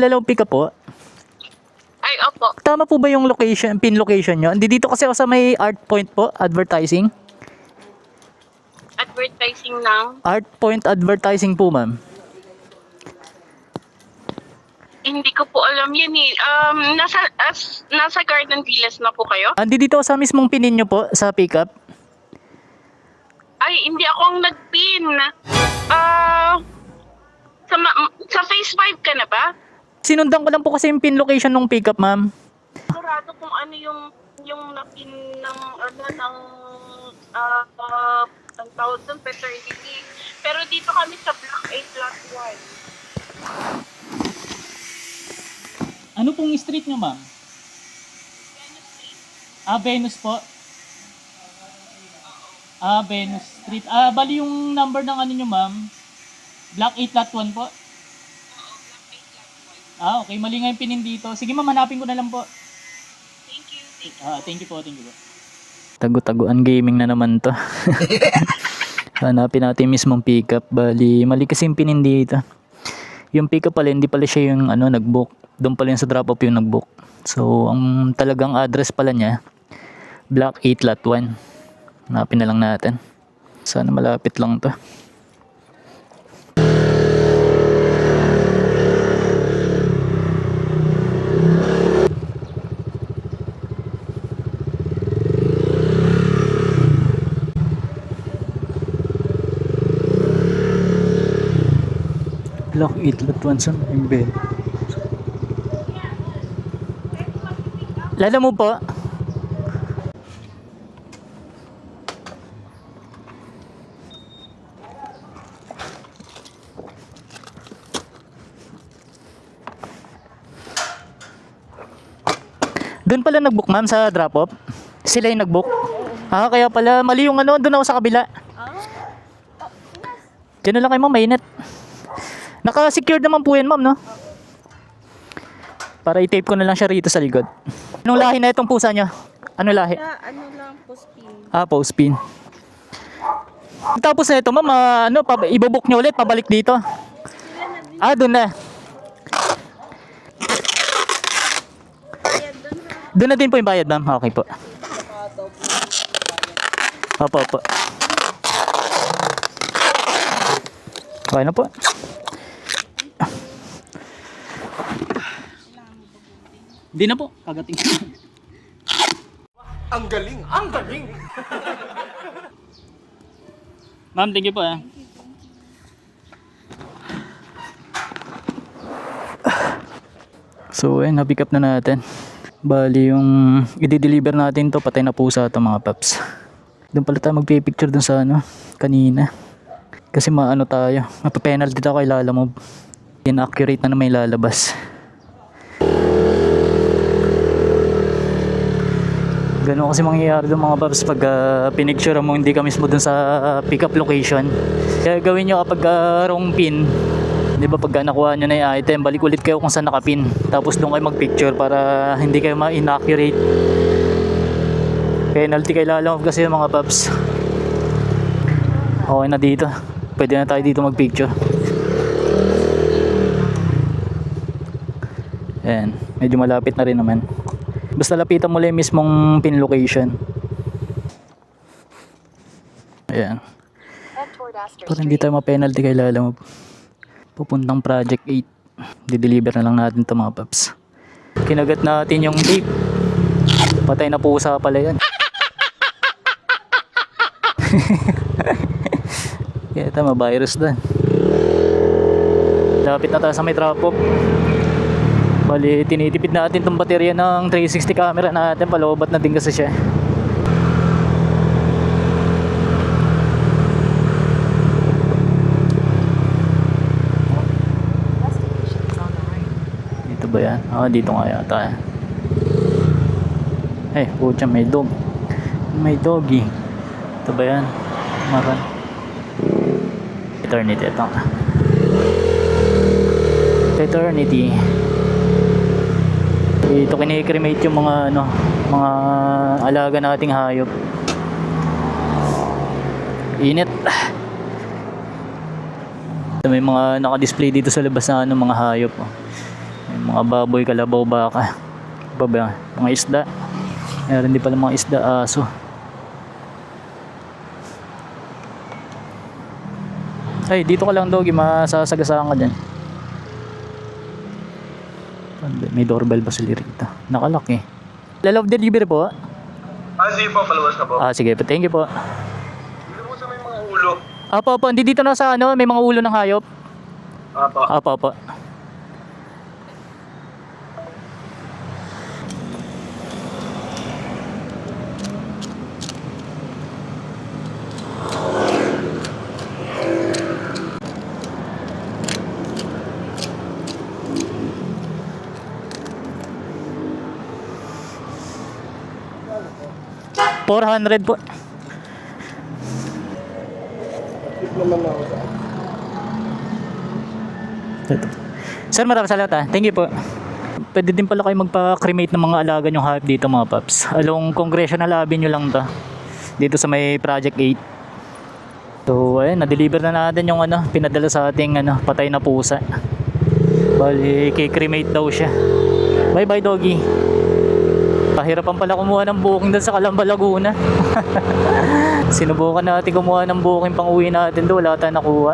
Lalaw pick up po. Ay, opo. Tama po ba yung location, pin location nyo? Hindi dito kasi ako sa may Art Point po, advertising. Advertising ng... Art Point advertising po, ma'am. Hindi ko po alam yan eh. Nasa Garden Villas na po kayo? Andi dito sa mismong pinin nyo po, sa pick up. Ay, hindi ako ang nag-pin. Sa phase 5 ka na ba? Sinundan ko lang po kasi yung pin location ng pick up, ma'am. Sigurado kung ano yung na-pin ng ang tawag doon, paternity. Pero dito kami sa Block 8 Lot 1. Ano pong street nyo, ma'am? Venus Street. Venus po. Venus Street. Bali yung number ng ano nyo, ma'am? Block 8 Lot 1 po. Oo, Block 8 Lot 1. Okay. Mali nga yung pinin dito. Sige, ma'am, hanapin ko na lang po. Thank you. Thank you po. Tago-taguan gaming na naman to. Hanapin natin yung mismong pickup. Bali, mali kasi yung pinin dito. Yung pickup pala, hindi pala siya yung nag-book. Doon pala yung sa drop-off yung nag-book. So, ang talagang address pala niya, Block 8 Lot 1. Hanapin na lang natin. Sana malapit lang to. Block 8 Lot 1 sa Mbel. Lala mo po. Doon pala nag-book, ma'am, sa drop-off. Sila yung nag-book. Kaya pala mali yung doon ako sa kabila. Diyan na lang kayo, ma'am, mainit. Naka-secured naman po yan, ma'am, no? Para i-tape ko na lang siya rito sa likod. Anong lahi na itong pusa nyo? Ano lahi? Ano lang, postpin. Postpin. Tapos na ito, ma'am, ibobook nyo ulit, pabalik dito. Doon na. Doon na din po yung bayad, ma'am. Okay po. Opo. Okay na po. Hindi na po. Kagating. Ang galing! Ang galing! Ma'am, thank you po. So, ayun, na-pick up na natin. Bali, yung i-deliver natin to, patay na pusa ito, mga paps. Doon pala tayo magpipicture dun sa kanina. Kasi tayo, mapapenalty tayo kay Lalamove. Inaccurate na may lalabas. Ganun kasi mangyayari doon, mga paps, pag pinicture mo hindi ka mismo dun sa pick-up location. Kaya gawin nyo kapag wrong pin. Di ba pag nakuha nyo na yung item, balik ulit kayo kung saan nakapin. Tapos doon kayo mag-picture para hindi kayo ma-inaccurate. Penalty kay Lalamove kasi yung mga paps. Okay na dito. Pwede na tayo dito mag-picture. Ayan. Medyo malapit na rin naman. Basta lapitan mo lang yung mismong pin location. Ayan. Para hindi tayo ma-penalty kay Lalamove. Pupuntang Project 8. Dideliver na lang natin ito, mga paps. Kinagat natin yung tape. Patay na pusa pala yan. Kaya tama, virus doon. Lapit na tayo sa may drop-off. Bali, tinitipid natin itong baterya ng 360 camera natin. Palobat na din kasi siya. Dito ba yan? Dito nga yata. Pucha, may dog. May doggy. Ito ba yan? Maran. Eternity, ito. Eternity. Ito kinikremate yung mga mga alaga nating hayop. Init. May mga naka-display dito sa labas na mga hayop. May Mga baboy, kalabaw, baka. Iba ba? Mga isda. Meron din pala mga isda, aso. Ay, dito ka lang, Doggy. Masasagasaan ka dyan. May doorbell ba sila rito? Nakalak eh. Love delivery po? Sige po, paluwas na po. Sige po. Thank you po. Dito po sa may mga ulo. Apo, hindi dito na sa ano, may mga ulo ng hayop. Apo. Apo. $400 po. Ito. Sir, maraming salamat. Thank you po. Pwede din pala kayo magpa-cremate ng mga alaga nyong hayop dito mga paps. Along Congressional Avenue lang to. Dito sa may Project 8. So, ayun, na-deliver na natin yung ano, pinadala sa ating ano, patay na pusa. Bali, kay-cremate daw siya. Bye-bye, Doggy. Kahirapan pala kumuha ng booking doon sa Calamba, Laguna. Sinubukan natin kumuha ng booking pang uwi natin doon. Wala tayong nakuha.